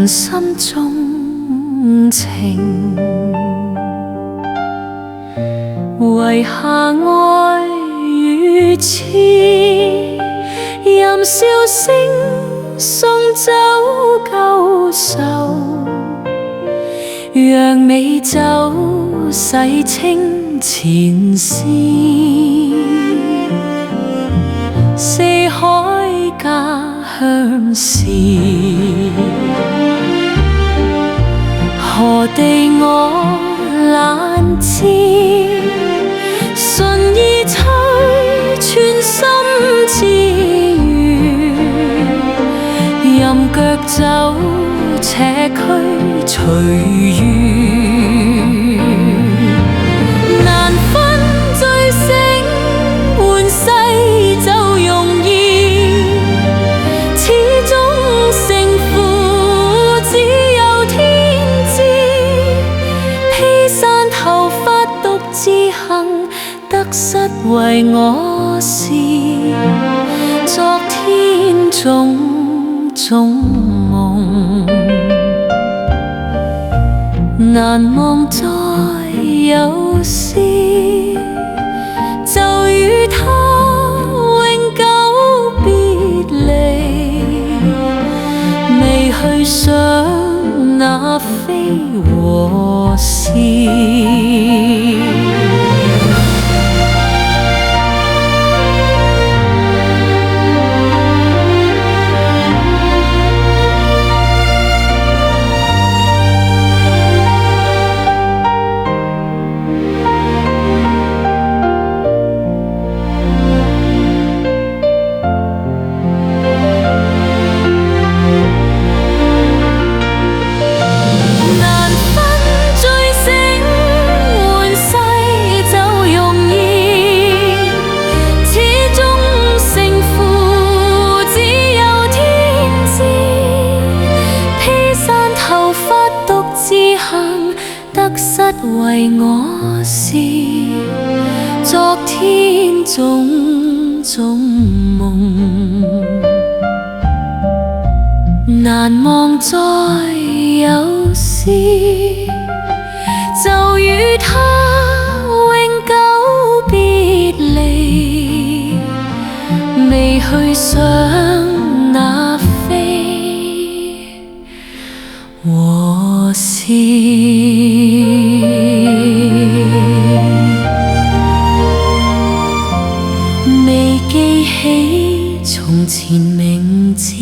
人心中情，遺下愛與痴，任笑聲送走舊愁，讓美酒洗清前事。四海家鄉事，何地我懶知？順意吹，全心自願，任腳走且驅隨緣。難分醉醒，換世就容易，始終勝負只有天知。披散頭髮獨自行，得失為我事，昨天種種夢，難忘再有時，就與他永久別離，未去想那非和事。得失為我事，昨天種種夢，難忘再有時，就與他永久別離，未去想那非和事。未記起從前名字。